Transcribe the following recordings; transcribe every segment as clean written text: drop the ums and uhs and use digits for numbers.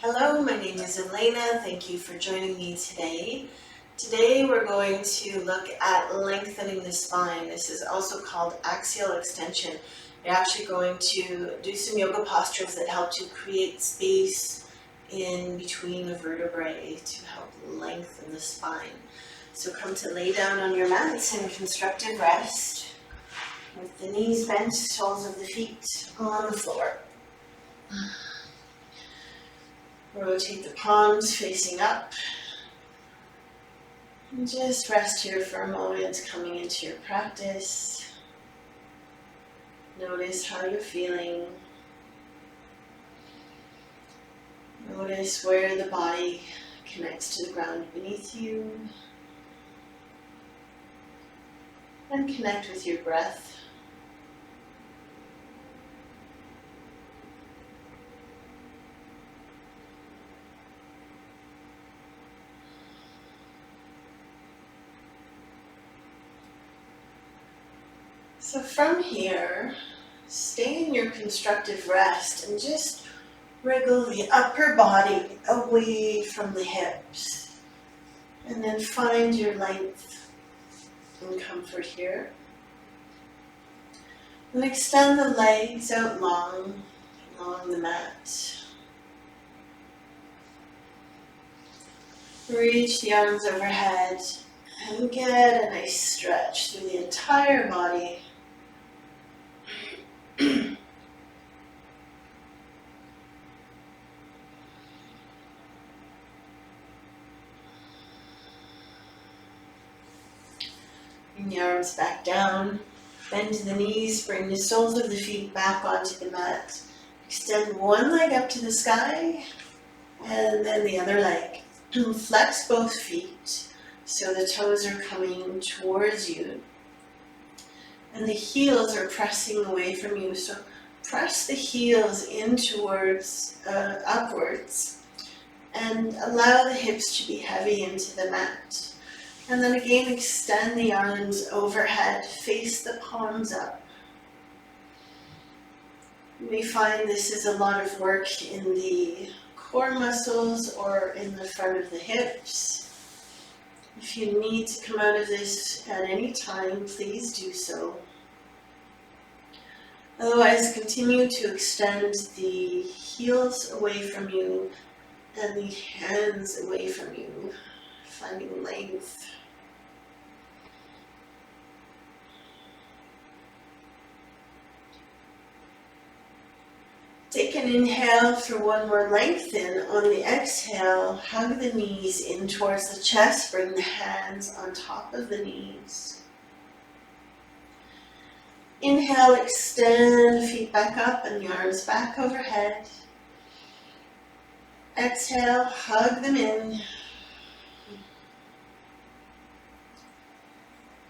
Hello, my name is Elena. Thank you for joining me today. Today we're going to look at lengthening the spine. This is also called axial extension. You're actually going to do some yoga postures that help to create space in between the vertebrae to help lengthen the spine. So come to lay down on your mats in constructive rest with the knees bent, soles of the feet on the floor. Rotate the palms facing up. And just rest here for a moment coming into your practice. Notice how you're feeling. Notice where the body connects to the ground beneath you. And connect with your breath. So from here, stay in your constructive rest and just wriggle the upper body away from the hips. And then find your length and comfort here. And extend the legs out long along the mat. Reach the arms overhead and get a nice stretch through the entire body. Bring the arms back down, bend the knees, bring the soles of the feet back onto the mat. Extend one leg up to the sky, and then the other leg. Flex both feet so the toes are coming towards you, and the heels are pressing away from you. So press the heels in towards upwards, and allow the hips to be heavy into the mat. And then again, extend the arms overhead, face the palms up. You may find this is a lot of work in the core muscles or in the front of the hips. If you need to come out of this at any time, please do so. Otherwise, continue to extend the heels away from you and the hands away from you, finding length. Take an inhale for one more lengthen. On the exhale, hug the knees in towards the chest. Bring the hands on top of the knees. Inhale, extend, feet back up and the arms back overhead. Exhale, hug them in.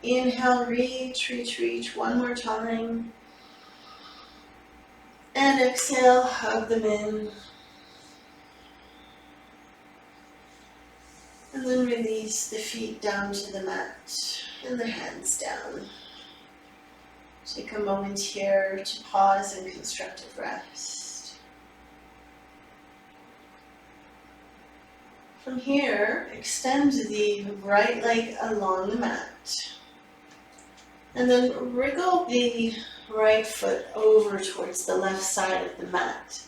Inhale, reach, reach, reach. One more time. And exhale, hug them in. And then release the feet down to the mat and the hands down. Take a moment here to pause in constructive rest. From here, extend the right leg along the mat. And then wriggle the right foot over towards the left side of the mat.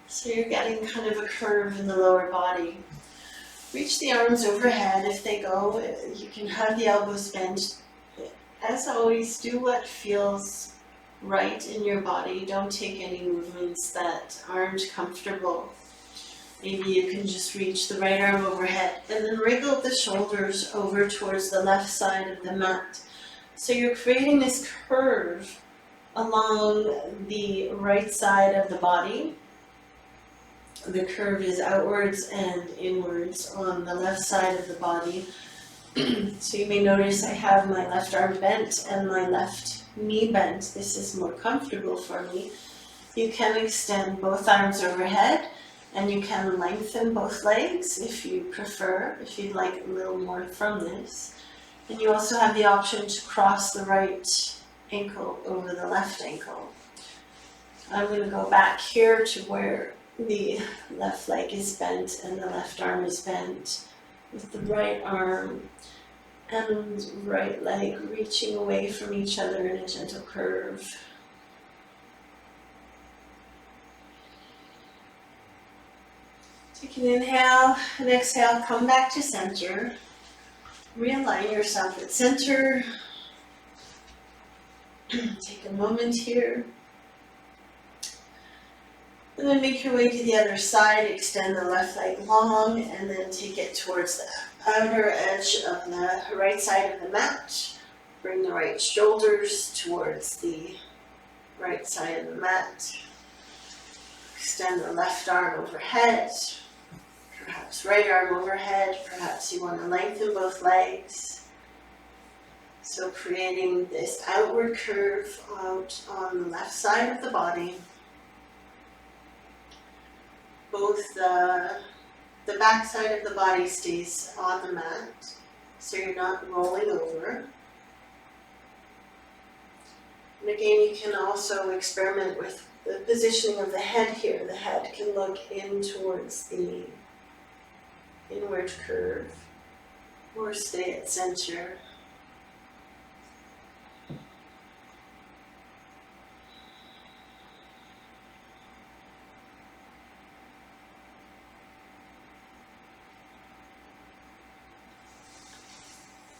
So you're getting kind of a curve in the lower body. Reach the arms overhead if they go. You can have the elbows bent. As always, do what feels right in your body. Don't take any movements that aren't comfortable. Maybe you can just reach the right arm overhead and then wriggle the shoulders over towards the left side of the mat. So you're creating this curve along the right side of the body. The curve is outwards and inwards on the left side of the body. So you may notice I have my left arm bent and my left knee bent. This is more comfortable for me. You can extend both arms overhead and you can lengthen both legs if you prefer, if you'd like a little more from this. And you also have the option to cross the right ankle over the left ankle. I'm going to go back here to where the left leg is bent and the left arm is bent, with the right arm and right leg reaching away from each other in a gentle curve. Take an inhale and exhale, come back to center. Realign yourself at center. Take a moment here. And then make your way to the other side, extend the left leg long, and then take it towards the outer edge of the right side of the mat. Bring the right shoulders towards the right side of the mat. Extend the left arm overhead, perhaps right arm overhead, perhaps you want to lengthen both legs. So creating this outward curve out on the left side of the body. Both the back side of the body stays on the mat, so you're not rolling over. And again, you can also experiment with the positioning of the head here. The head can look in towards the inward curve, or stay at center.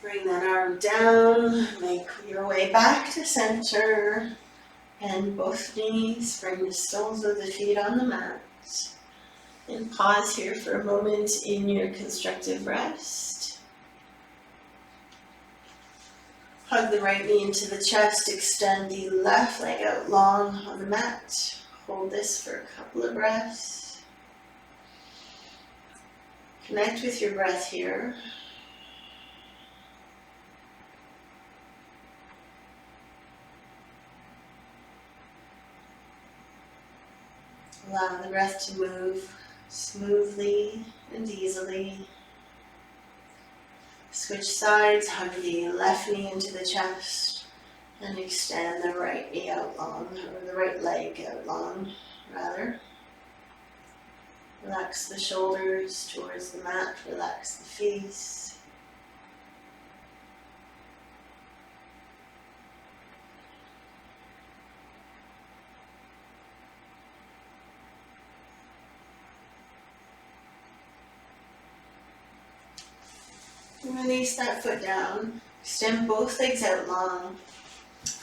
Bring that arm down, make your way back to center, and both knees, bring the soles of the feet on the mat. And pause here for a moment in your constructive rest. Hug the right knee into the chest, extend the left leg out long on the mat. Hold this for a couple of breaths. Connect with your breath here. Allow the breath to move smoothly and easily. Switch sides, hug the left knee into the chest and extend the right knee out long, or the right leg out long, rather. Relax the shoulders towards the mat, relax the face. Release that foot down, extend both legs out long,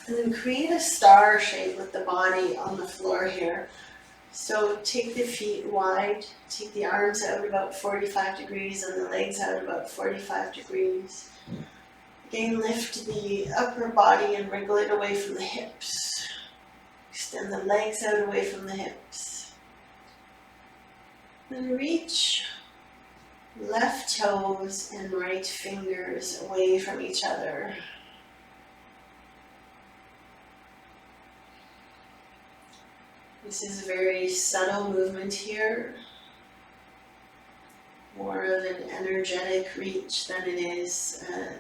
and then create a star shape with the body on the floor here. So take the feet wide, take the arms out about 45 degrees and the legs out about 45 degrees. Again, lift the upper body and wriggle it away from the hips. Extend the legs out away from the hips. Then reach left toes and right fingers away from each other. This is a very subtle movement here, more of an energetic reach than it is a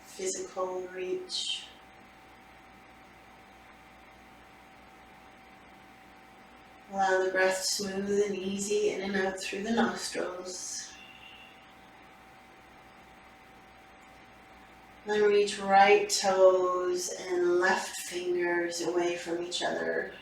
physical reach. Allow the breath smooth and easy in and out through the nostrils. Then reach right toes and left fingers away from each other.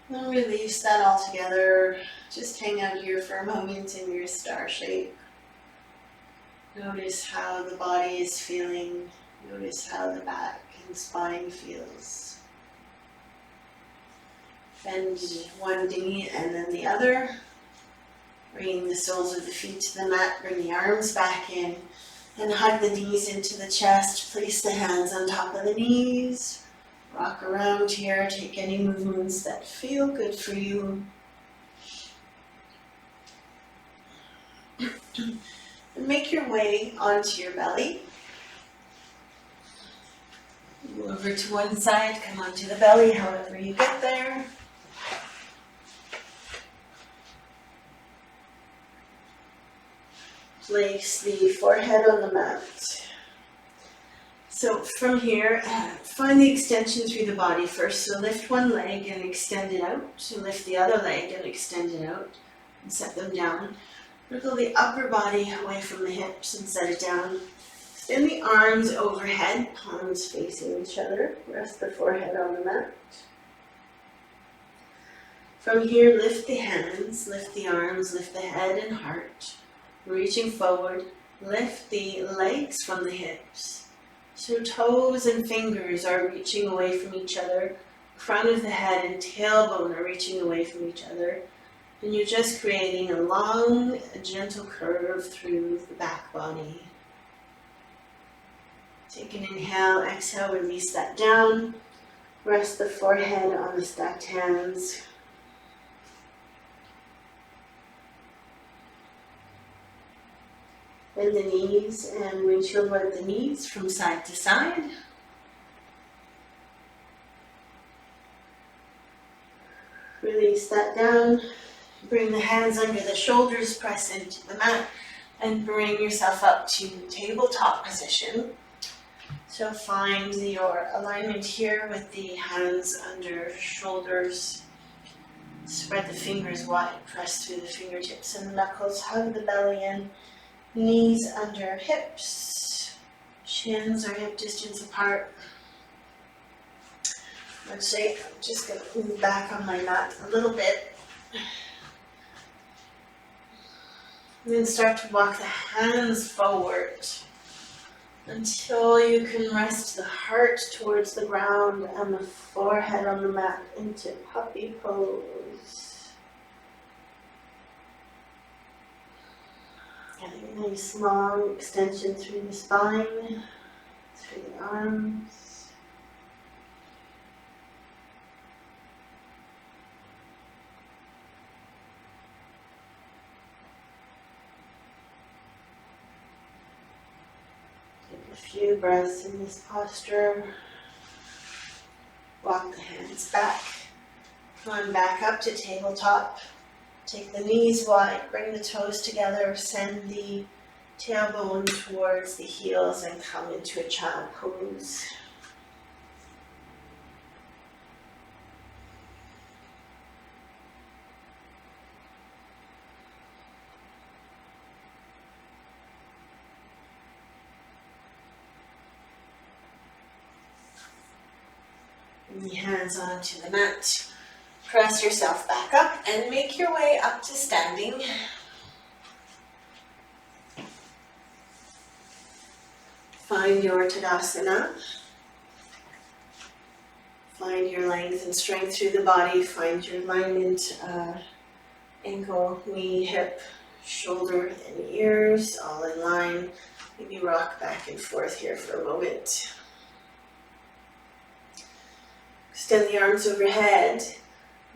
Then release that all together. Just hang out here for a moment in your star shape. Notice how the body is feeling. Notice how the back and spine feels. Bend one knee and then the other. Bringing the soles of the feet to the mat. Bring the arms back in and hug the knees into the chest. Place the hands on top of the knees. Rock around here, take any movements that feel good for you. And make your way onto your belly. Move over to one side, come onto the belly, however you get there. Place the forehead on the mat. So from here, find the extension through the body first. So lift one leg and extend it out. So lift the other leg and extend it out and set them down. Wriggle the upper body away from the hips and set it down. Extend the arms overhead, palms facing each other. Rest the forehead on the mat. From here, lift the hands, lift the arms, lift the head and heart. Reaching forward, lift the legs from the hips. So toes and fingers are reaching away from each other. Front of the head and tailbone are reaching away from each other. And you're just creating a long, gentle curve through the back body. Take an inhale, exhale, release that down. Rest the forehead on the stacked hands. Bend the knees and windshield wipe the knees from side to side. Release that down. Bring the hands under the shoulders, press into the mat, and bring yourself up to tabletop position. So find your alignment here with the hands under shoulders. Spread the fingers wide, press through the fingertips and the knuckles, hug the belly in. Knees under hips, shins are hip distance apart. Let's say I'm just going to move back on my mat a little bit. And then start to walk the hands forward until you can rest the heart towards the ground and the forehead on the mat into puppy pose. Getting a nice long extension through the spine, through the arms. Take a few breaths in this posture. Walk the hands back. Come on back up to tabletop. Take the knees wide, bring the toes together, send the tailbone towards the heels and come into a child pose. Bring the hands onto the mat. Press yourself back up and make your way up to standing. Find your Tadasana. Find your length and strength through the body. Find your alignment, ankle, knee, hip, shoulder, and ears all in line. Maybe rock back and forth here for a moment. Extend the arms overhead.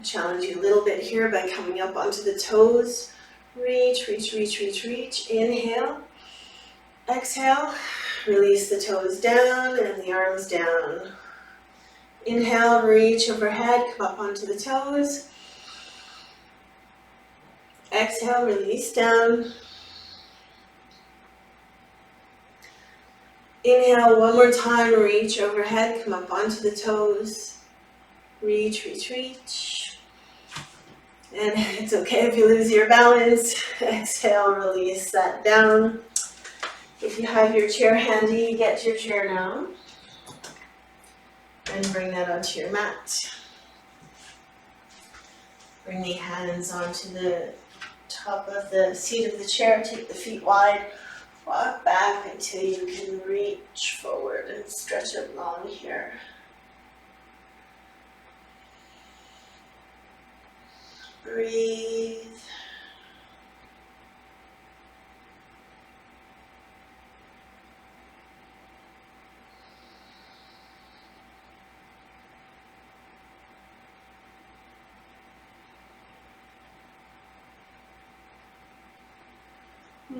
Challenge you a little bit here by coming up onto the toes. Reach, reach, reach, reach, reach. Inhale. Exhale. Release the toes down and the arms down. Inhale, reach overhead, come up onto the toes. Exhale, release down. Inhale, one more time, reach overhead, come up onto the toes. Reach, reach, reach. And it's okay if you lose your balance. Exhale, release that down. If you have your chair handy, get your chair now. And bring that onto your mat. Bring the hands onto the top of the seat of the chair. Take the feet wide. Walk back until you can reach forward and stretch it long here. Breathe.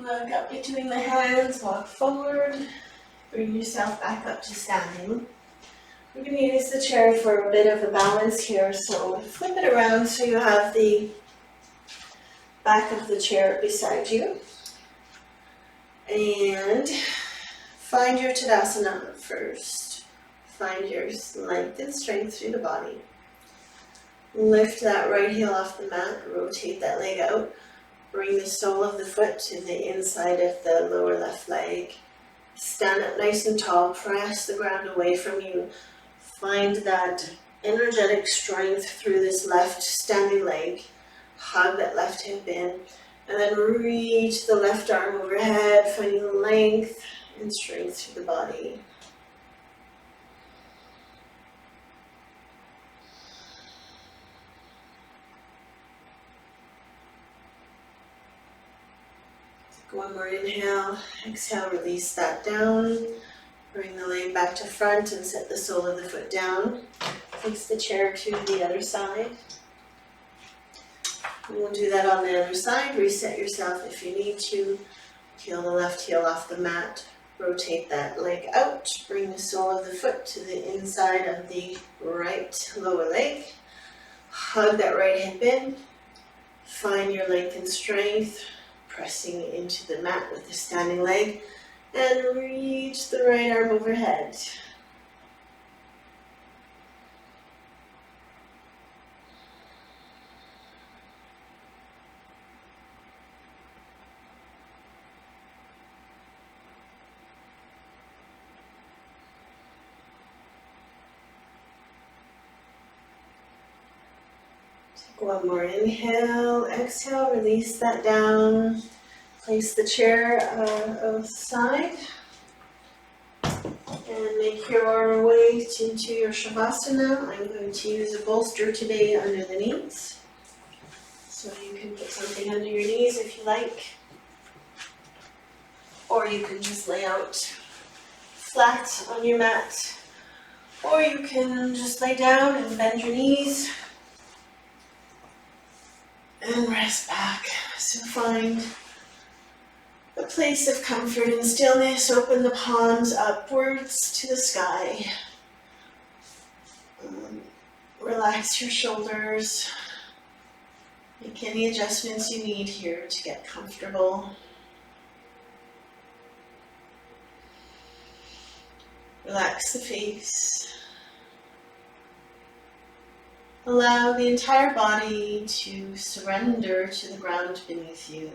Look up between the hands, walk forward, bring yourself back up to standing. We're going to use the chair for a bit of a balance here, so flip it around so you have the back of the chair beside you. And find your Tadasana first. Find your length and strength through the body. Lift that right heel off the mat, rotate that leg out. Bring the sole of the foot to the inside of the lower left leg. Stand up nice and tall, press the ground away from you. Find that energetic strength through this left standing leg. Hug that left hip in. And then reach the left arm overhead, finding length and strength through the body. One more inhale, exhale, release that down. Bring the leg back to front and set the sole of the foot down. Place the chair to the other side. We'll do that on the other side. Reset yourself if you need to. Peel the left heel off the mat. Rotate that leg out. Bring the sole of the foot to the inside of the right lower leg. Hug that right hip in. Find your length and strength. Pressing into the mat with the standing leg. And reach the right arm overhead. One more inhale, exhale, release that down. Place the chair aside and make your way into your Shavasana. I'm going to use a bolster today under the knees. So you can put something under your knees if you like. Or you can just lay out flat on your mat. Or you can just lay down and bend your knees. And rest back. So find a place of comfort and stillness. Open the palms upwards to the sky. Relax your shoulders. Make any adjustments you need here to get comfortable. Relax the face. Allow the entire body to surrender to the ground beneath you.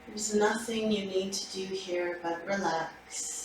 There's nothing you need to do here but relax.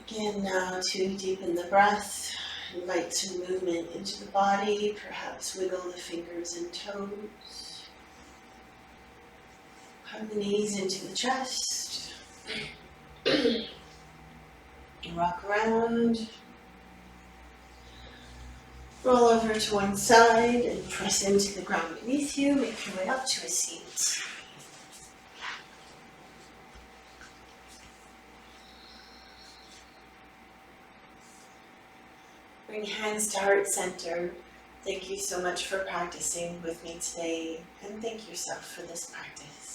Begin now to deepen the breath, invite some movement into the body, perhaps wiggle the fingers and toes. Hug the knees into the chest. Rock around. Roll over to one side and press into the ground beneath you. Make your way up to a seat. Bring hands to heart center. Thank you so much for practicing with me today, and thank yourself for this practice.